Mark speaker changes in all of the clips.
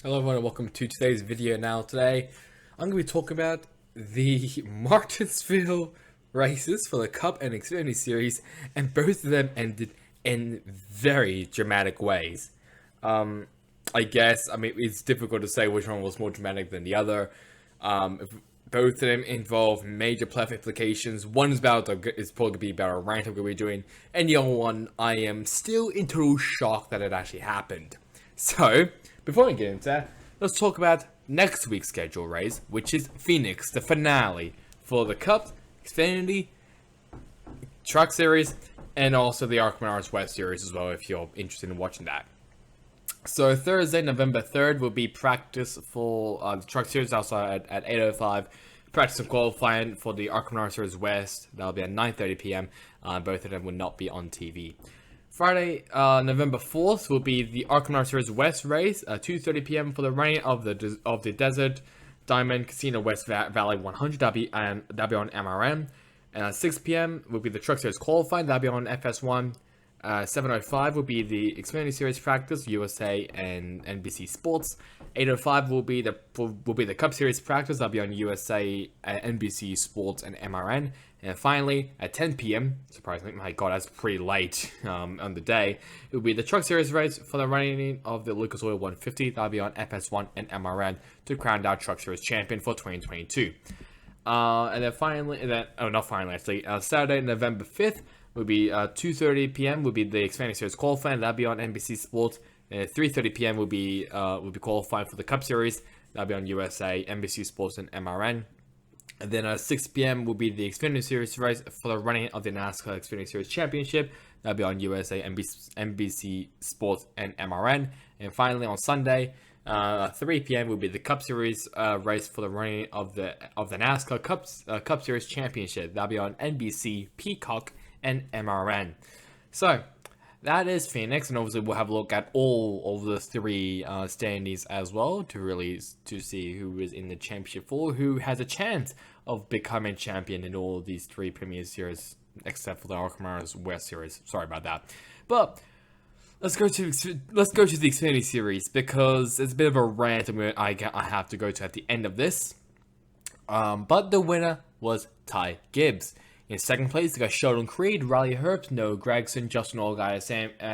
Speaker 1: Hello everyone and welcome to today's video. Today I'm going to be talking about the Martinsville races for the Cup and Xfinity series, and both of them ended in very dramatic ways. I guess, it's difficult to say which one was more dramatic than the other. If both of them involve major playoff implications. One is probably going to be about a rant I'm going to be doing, and the other one, I am still in total shock that it actually happened. So, before we get into that, let's talk about next week's schedule race, which is Phoenix, the finale for the Cup, Xfinity, Truck Series, and also the ARC Menards West Series as well, if you're interested in watching that. So Thursday, November 3rd, will be practice for the Truck Series outside at 8:05. Practice and qualifying for the ARC Menards Series West. That'll be at 9:30 p.m. Both of them will not be on TV. Friday, November 4th, will be the ARC Menards Series West race at 2:30 p.m. for the running of the Desert Diamond Casino West Valley 100. That'll be on MRM. And at 6 p.m. will be the Truck Series qualifying. That'll be on FS1. 7:05 will be the Xfinity Series practice, USA and NBC Sports. 8:05 will be the Cup Series practice. That'll be on USA, NBC Sports, and MRN. And finally, at 10 p.m., surprisingly, my God, that's pretty late on the day, it will be the Truck Series race for the running of the Lucas Oil 150. That'll be on FS1 and MRN to crown down Truck Series champion for 2022. And then finally, Saturday, November 5th, will be 2:30 p.m. will be the Xfinity Series qualifying. That'll be on NBC Sports. And 3:30 p.m. will be qualifying for the Cup Series. That'll be on USA, NBC Sports, and MRN. And then at 6 p.m. will be the Xfinity Series race for the running of the NASCAR Xfinity Series Championship. That'll be on USA, NBC Sports, and MRN. And finally, on Sunday, 3 p.m. will be the Cup Series race for the running of the NASCAR Cup Series Championship. That'll be on NBC, Peacock, and MRN. So that is Phoenix, and obviously we'll have a look at all of the three standings as well to see who is in the championship for, who has a chance of becoming champion in all of these three Premier Series, except for the ARC Menards West Series. Sorry about that, but let's go to the Xfinity Series, because it's a bit of a rant I have to go to at the end of this. But the winner was Ty Gibbs. In second place, we got Sheldon Creed, Riley Herbst, Noah Gregson, Justin Allgaier,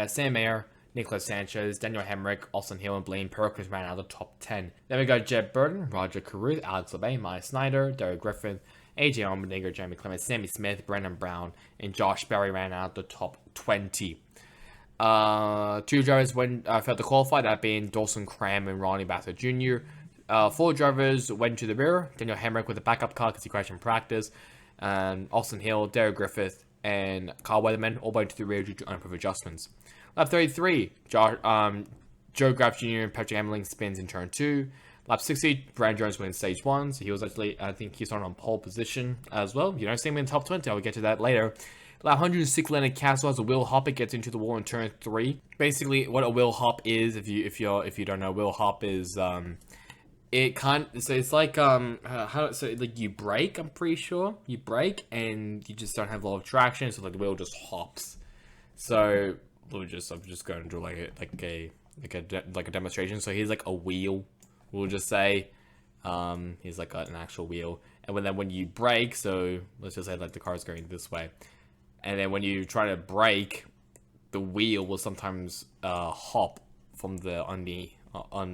Speaker 1: Sam Mayer, Nicholas Sanchez, Daniel Hemrick, Austin Hill, and Blaine Perkins ran out of the top 10. Then we got Jed Burton, Roger Caruth, Alex LeBay, Maya Snyder, Derek Griffin, AJ Allmendinger, Jeremy Clements, Sammy Smith, Brendan Brown, and Josh Berry ran out the top 20. Two drivers failed to qualify, that being Dawson Cram and Ronnie Bassett Jr. Four drivers went to the rear. Daniel Hemrick with a backup car because he crashed in practice. And Austin Hill, Derek Griffith, and Kyle Weatherman all went to the rear due to unproved adjustments. Lap 33, Joe Graf Jr. and Patrick Emmerling spins in turn 2. Lap 60, Brandon Jones wins stage 1, so he was actually, I think he's on pole position as well. You don't see him in the top 20, I'll get to that later. Lap 106, Leonard Castle has a wheel hop. It gets into the wall in turn 3. Basically, what a wheel hop is, if you don't know, wheel hop is it's like you brake. I'm pretty sure you brake and you just don't have a lot of traction, so like the wheel just hops. So I'm just going to do like a demonstration. So here's like a wheel. We'll just say here's like an actual wheel, and when you brake, so let's just say like the car's going this way, and then when you try to brake, the wheel will sometimes hop from on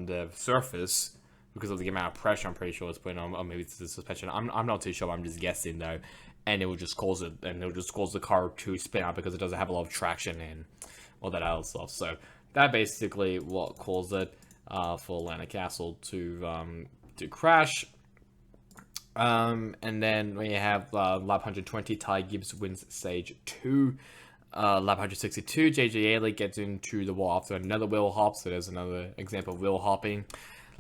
Speaker 1: the surface, because of the amount of pressure I'm pretty sure it's putting on, or maybe it's the suspension. I'm not too sure. I'm just guessing though, and it will just cause the car to spin out because it doesn't have a lot of traction and all that other stuff. So that basically what caused it for Atlanta Castle to crash. And then we have lap 120, Ty Gibbs wins stage 2. Lap 162, JJ Ailey gets into the wall after another wheel hop. So there's another example of wheel hopping.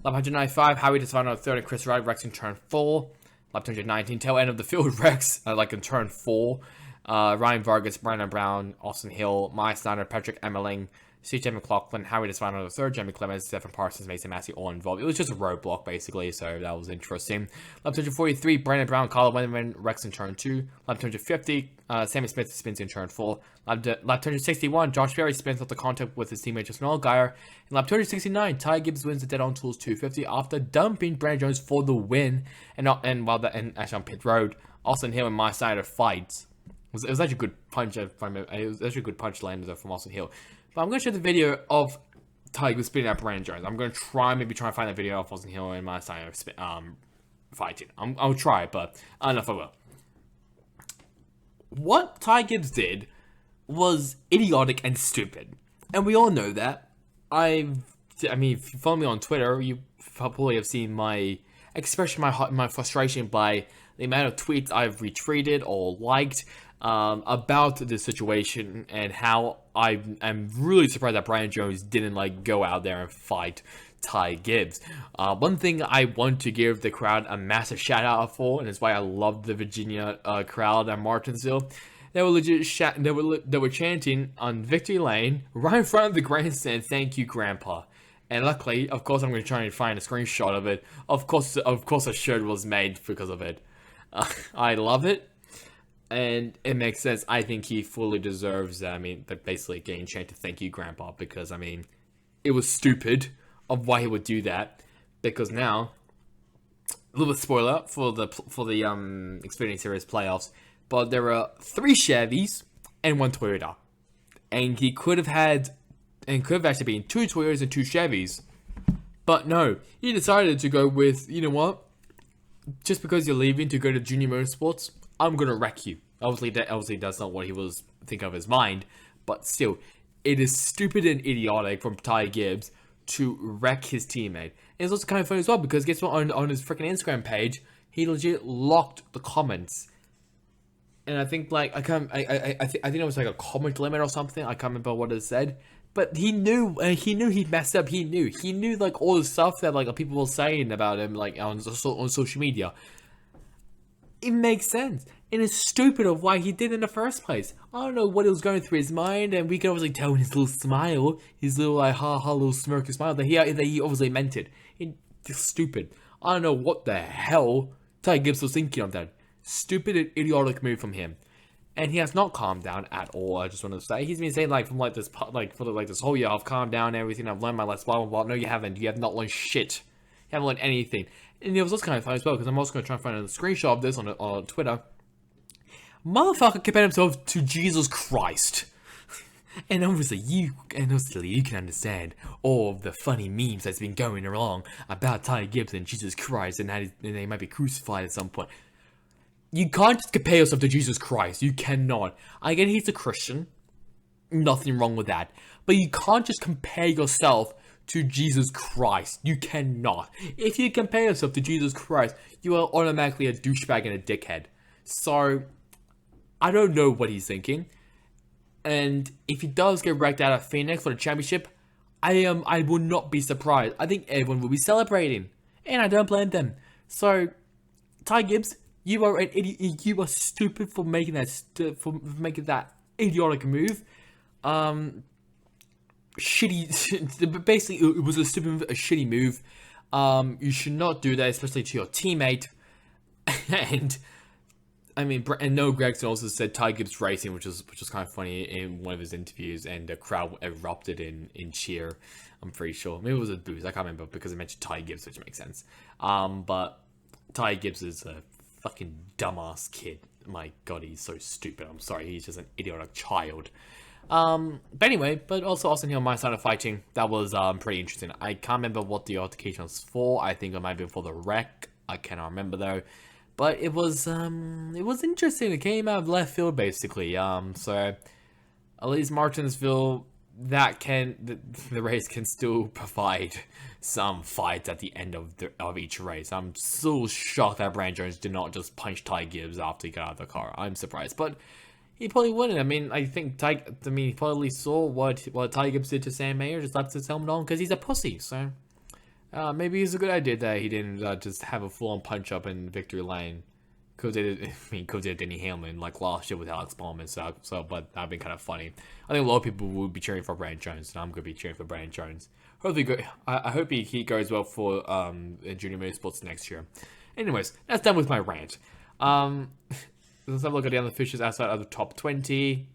Speaker 1: Lap 195, Howie DeStefano 3rd and Chris Wright wrecks in turn 4. Lap 219, tail end of the field wrecks in turn 4. Ryan Vargas, Brandon Brown, Austin Hill, Maya Snyder, Patrick Emmerling, CJ McLaughlin, Harry DeSpano the third, Jamie Clemens, Stephen Parsons, Mason Massey all involved. It was just a roadblock basically, so that was interesting. Lap 243, Brandon Brown, Carl Wenderman, Rex in turn 2. Lap 250, Sammy Smith spins in turn 4. Lap 261, Josh Berry spins off the contact with his teammate Justin Allgaier. In lap 269, Ty Gibbs wins the Dead on Tools 250 after dumping Brandon Jones for the win, and actually on pit road, Austin Hill and my side of fights. It was actually a good punch. It was actually a good punch landed from Austin Hill. But I'm going to show the video of Tiger spinning out Brandon Jones. I'm going to try and find that video of Austin Hill and my side of fighting. I'll try, but I don't know if I will. What Ty Gibbs did was idiotic and stupid. And we all know that. I mean, if you follow me on Twitter, you probably have seen my expression, my frustration by the amount of tweets I've retweeted or liked about this situation, and how I am really surprised that Brandon Jones didn't go out there and fight Ty Gibbs. One thing I want to give the crowd a massive shout out for, and it's why I love the Virginia crowd at Martinsville. They were legit they were chanting on Victory Lane right in front of the grandstand, "Thank you, Grandpa." And luckily, of course, I'm going to try and find a screenshot of it. Of course, a shirt was made because of it. I love it. And it makes sense. I think he fully deserves, basically getting chanted "Thank you, Grandpa," because, it was stupid of why he would do that. Because now, a little bit spoiler for the Xfinity Series playoffs, but there are 3 Chevys and 1 Toyota. And he could have actually been 2 Toyotas and 2 Chevys. But no, he decided to go with, you know what? Just because you're leaving to go to Junior Motorsports, I'm gonna wreck you. Obviously, that's not what he was thinking of his mind, but still, it is stupid and idiotic from Ty Gibbs to wreck his teammate. And it's also kind of funny as well, because guess what? On his freaking Instagram page, he legit locked the comments. And I think I think it was a comment limit or something. I can't remember what it said. But he knew he'd messed up. He knew all the stuff that people were saying about him on social media. It makes sense, and it's stupid of why he did in the first place. I don't know what was going through his mind, and we can obviously tell in his little smile, his little little smirky smile, that he obviously meant it. It's stupid. I don't know what the hell Ty Gibbs was thinking of that. Stupid and idiotic move from him. And he has not calmed down at all. I just want to say, he's been saying for this whole year, I've calmed down and everything, I've learned my lessons, blah blah blah. No, you haven't. You have not learned shit. You haven't learned anything. And it was also kind of funny as well, because I'm also going to try and find a screenshot of this on Twitter. Motherfucker compared himself to Jesus Christ. And obviously you can understand all of the funny memes that's been going along about Ty Gibbs and Jesus Christ, and they might be crucified at some point. You can't just compare yourself to Jesus Christ. You cannot. I get he's a Christian. Nothing wrong with that. But you can't just compare yourself to Jesus Christ. You cannot. If you compare yourself to Jesus Christ, you are automatically a douchebag and a dickhead. So, I don't know what he's thinking. And if he does get wrecked out of Phoenix for the championship, I will not be surprised. I think everyone will be celebrating. And I don't blame them. So, Ty Gibbs, you are an idiot. You are stupid for making that idiotic move. Shitty. Basically, it was a shitty move. You should not do that, especially to your teammate. And Noah Gregson also said Ty Gibbs racing, which was kind of funny in one of his interviews, and the crowd erupted in cheer. I'm pretty sure. Maybe it was a booze. I can't remember because it mentioned Ty Gibbs, which makes sense. But Ty Gibbs is a fucking dumbass kid. My god, he's so stupid. I'm sorry, he's just an idiotic child. But anyway, but also Austin Hill, my side of fighting, that was pretty interesting. I can't remember what the altercation was for. I think it might have been for the wreck. I cannot remember though. But it was interesting. It came out of left field basically. So at least Martinsville, the race can still provide some fights at the end of each race. I'm so shocked that Brandon Jones did not just punch Ty Gibbs after he got out of the car. I'm surprised, but he probably wouldn't. I think he probably saw what Ty Gibbs did to Sam Mayer, just left his helmet on because he's a pussy. So maybe it's a good idea that he didn't just have a full-on punch up in victory lane, because they did Denny Hamlin like last year with Alex Bowman. But that'd been kind of funny. I think a lot of people would be cheering for Brandon Jones, and I'm gonna be cheering for Brandon Jones. Hopefully, I hope he goes well for junior motorsports next year. Anyways, that's done with my rant. Let's have a look at the other fishers outside of the top 20.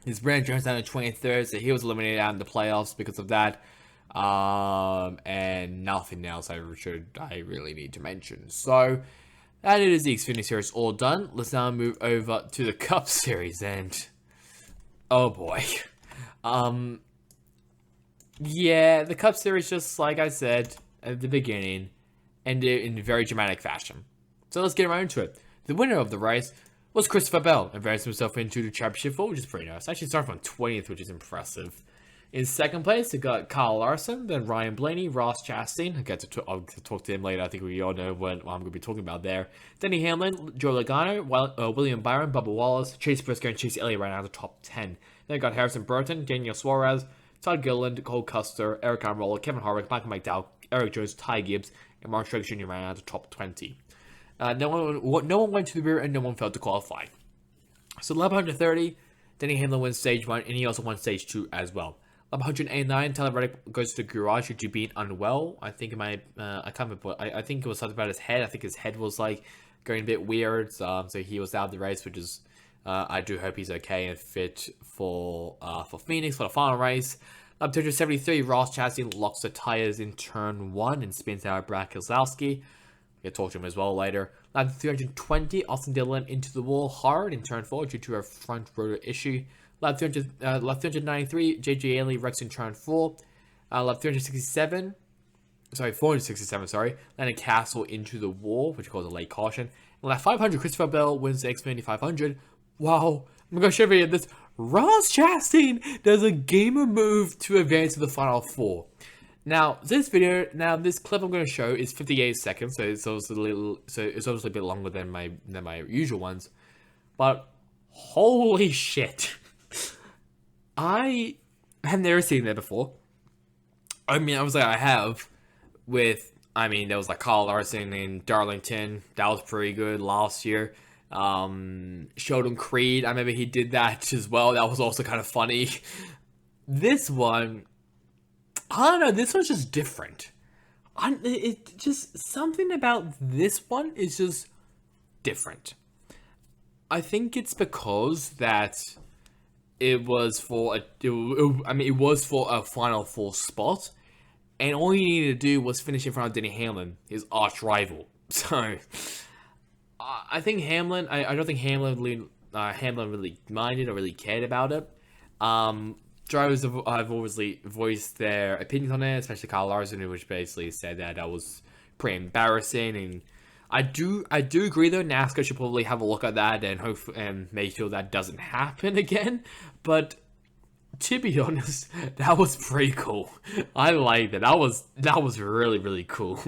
Speaker 1: His Brandon Jones down to 23rd, so he was eliminated out in the playoffs because of that. And nothing else I really need to mention. So that is the Xfinity series all done. Let's now move over to the Cup series, and oh boy. Yeah, the Cup series, just like I said at the beginning, ended in very dramatic fashion. So let's get right into it. The winner of the race was Christopher Bell, advancing himself into the championship four, which is pretty nice. Actually started from 20th, which is impressive. In second place, we got Kyle Larson, then Ryan Blaney, Ross Chastain. I'll talk to him later. I think we all know what I'm going to be talking about there. Denny Hamlin, Joe Logano, William Byron, Bubba Wallace, Chase Briscoe, and Chase Elliott right now in the top 10. Then we got Harrison Burton, Daniel Suarez, Todd Gilliland, Cole Custer, Eric Almirola, Kevin Harvick, Michael McDowell, Eric Jones, Ty Gibbs, and Mark Truex Jr. right now in the top 20. No one went to the rear, and no one failed to qualify. So lap 130, Denny Hamlin wins stage 1, and he also won stage 2 as well. Lap 189, Tyler Reddick goes to the garage due to being unwell. I think I can't remember. I think it was something about his head. I think his head was like going a bit weird. So he was out of the race, which is I do hope he's okay and fit for Phoenix for the final race. Lap 273, Ross Chastain locks the tires in turn 1 and spins out Brad Keselowski. We'll talk to him as well later. Lap 320, Austin Dillon into the wall hard in turn 4 due to a front rotor issue. Lap 393, JJ Haley wrecks in turn 4. Lap 467, landing Castle into the wall, which caused a late caution. And lap 500, Christopher Bell wins the Xfinity 500. Wow, I'm going to show you this. Ross Chastain does a gamer move to advance to the final 4. Now, this clip I'm going to show is 58 seconds, so it's obviously a bit longer than my usual ones. But holy shit. I have never seen that before. I mean, I was like, I have there was like Kyle Larson in Darlington. That was pretty good last year. Sheldon Creed, I remember he did that as well. That was also kind of funny. This one, I don't know, this one's just different. It just, something about this one is just different. I think it's because that it was for a Final Four spot, and all you needed to do was finish in front of Denny Hamlin, his arch rival. So I think Hamlin. I don't think Hamlin really minded or really cared about it. Drivers have obviously voiced their opinions on it, especially Kyle Larson, which basically said that was pretty embarrassing. And I do agree though. NASCAR should probably have a look at that and make sure that doesn't happen again. But to be honest, that was pretty cool. I liked it. That was really, really cool.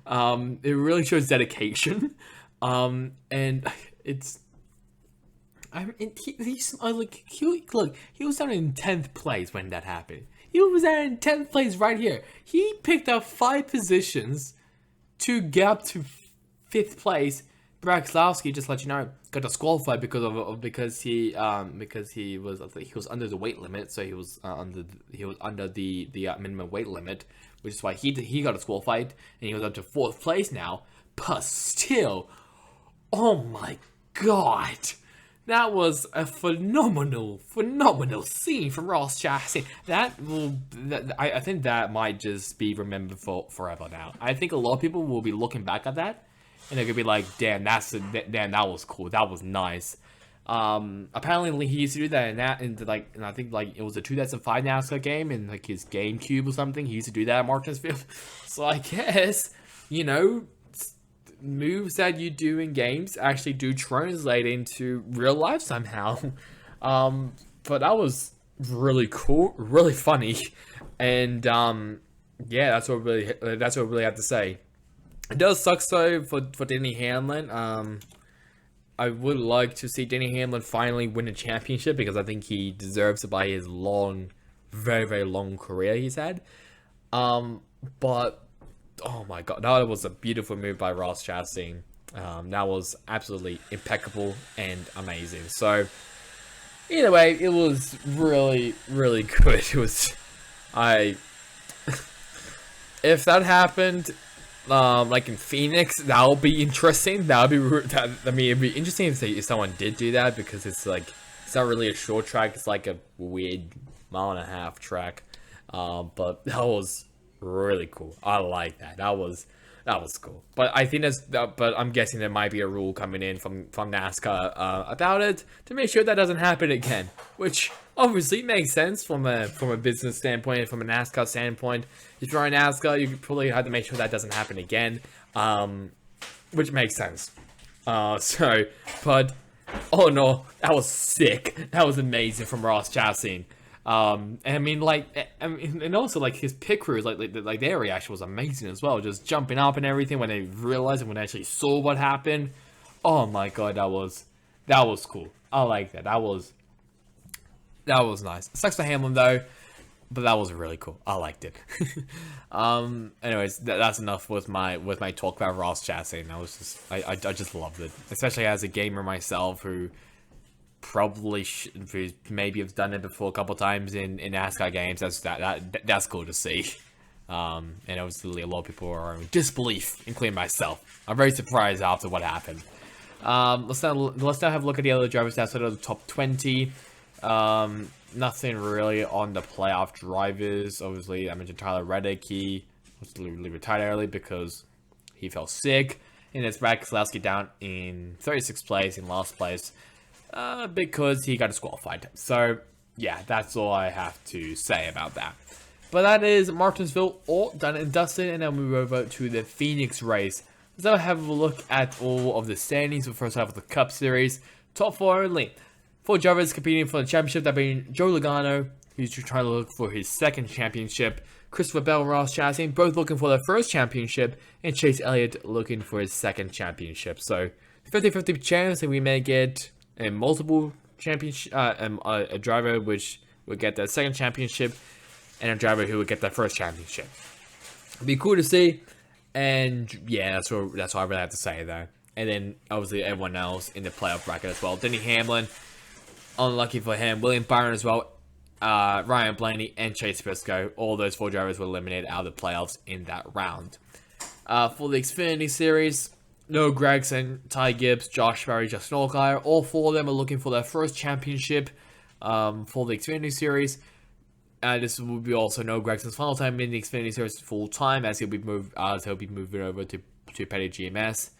Speaker 1: It really shows dedication. And it's. He was down in 10th place when that happened. He was down in 10th place right here. He picked up 5 positions to get up to 5th place. Brad Keselowski, just to let you know, got disqualified because he was under the weight limit, so he was under the minimum weight limit, which is why he got disqualified, and he was up to 4th place now. But still, oh my god. That was a phenomenal scene from Ross Chastain. I think that might just be remembered for forever now. I think a lot of people will be looking back at that, and they're gonna be like, "Damn, that was cool. That was nice." Apparently he used to do that and I think it was a 2005 NASCAR game in like his GameCube or something. He used to do that at Martinsville. So I guess, moves that you do in games actually do translate into real life somehow. But that was really cool, really funny, and yeah, that's what I really have to say. It does suck though for Denny Hamlin. I would like to see Denny Hamlin finally win a championship because I think he deserves it by his long, very, very long career he's had. But oh my god, that was a beautiful move by Ross Chastain. That was absolutely impeccable and amazing. So either way, it was really, really good. It was, I, if that happened, like in Phoenix, that would be interesting. That would be, I mean, it'd be interesting if someone did do that, because it's like, it's not really a short track. It's like a weird 1.5 track. But that was really cool. I like that. That was cool. But I think but I'm guessing there might be a rule coming in from NASCAR about it to make sure that doesn't happen again. Which obviously makes sense from a business standpoint, from a NASCAR standpoint. If you're in NASCAR, you probably have to make sure that doesn't happen again. Which makes sense. But oh no, that was sick. That was amazing from Ross Chastain. And I mean, and also like his pit crews, like their reaction was amazing as well, just jumping up and everything when they realized and when they actually saw what happened. Oh my god, that was cool. I like that. That was nice. It sucks for Hamlin though, but that was really cool. I liked it. Anyways, that's enough with my talk about Ross Chastain. I just loved it, especially as a gamer myself who probably maybe have done it before a couple times in NASCAR games. That's cool to see. And obviously a lot of people are in disbelief, including myself. I'm very surprised after what happened. Let's now have a look at the other drivers outside of the top 20. Nothing really on the playoff drivers. Obviously, I mentioned Tyler Reddick. He was retired early because he fell sick. And it's Brad Keselowski down in 36th place, in last place. Because he got disqualified. So, yeah, that's all I have to say about that. But that is Martinsville all done and dusted, and now move over to the Phoenix race. Let's now have a look at all of the standings. We'll first have the Cup Series. Top 4 only. 4 drivers competing for the championship, that being Joe Logano, who's trying to look for his second championship. Christopher Bell and Ross Chastain, both looking for their first championship. And Chase Elliott looking for his second championship. So, 50-50 chance that we may get a multiple championship, a driver which would get the second championship, and a driver who would get the first championship. It'd be cool to see, and yeah, that's all I really have to say there. And then obviously everyone else in the playoff bracket as well. Denny Hamlin, unlucky for him. William Byron as well. Ryan Blaney and Chase Briscoe. All those 4 drivers were eliminated out of the playoffs in that round. For the Xfinity Series, Noah Gragson, Ty Gibbs, Josh Berry, Justin Allgaier, all 4 of them are looking for their first championship for the Xfinity Series. This will be also Noah Gregson's final time in the Xfinity Series full time, as he'll be moving over to Petty GMS.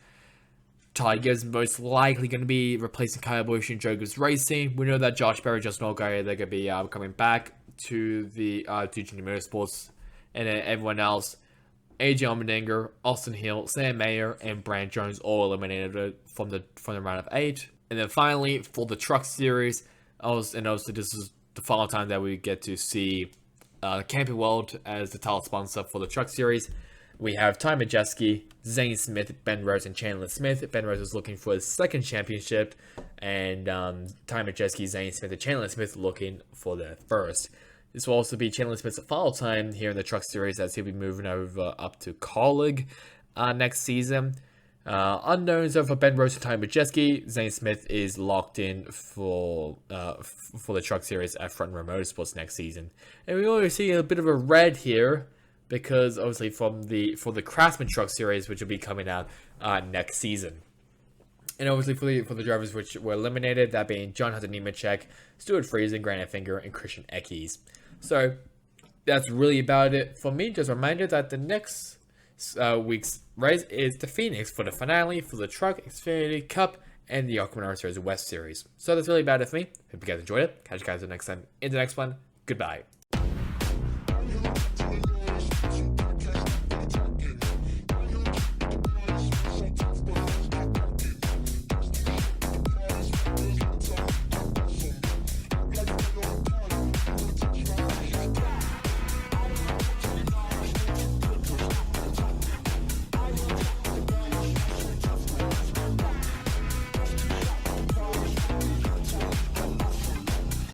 Speaker 1: Ty Gibbs most likely going to be replacing Kyle Busch in Joe Gibbs Racing. We know that Josh Berry, Justin Allgaier, they're going to be coming back to the to Junior Motorsports, and then everyone else. AJ Allmendinger, Austin Hill, Sam Mayer, and Brand Jones all eliminated from the round of 8. And then finally, for the Truck Series, also this is the final time that we get to see Camping World as the title sponsor for the Truck Series. We have Ty Majeski, Zane Smith, Ben Rose, and Chandler Smith. Ben Rose is looking for his second championship, and Ty Majeski, Zane Smith, and Chandler Smith looking for their first. This will also be Chandler Smith's final time here in the Truck Series, as he'll be moving over up to Colleague next season. Unknowns are for Ben Rose and Ty Majeski. Zane Smith is locked in for the Truck Series at Front Row Motorsports next season. And we already see a bit of a red here, because obviously for the Craftsman Truck Series, which will be coming out next season. And obviously for the drivers which were eliminated, that being John Hunter Nemechek, Stuart Friesen, Grant Finger, and Christian Eckes. So that's really about it for me. Just a reminder that the next week's race is the Phoenix for the finale for the Truck, Xfinity, Cup, and the Aquaman Series West Series. So that's really about it for me. Hope you guys enjoyed it. Catch you guys next time in the next one. Goodbye.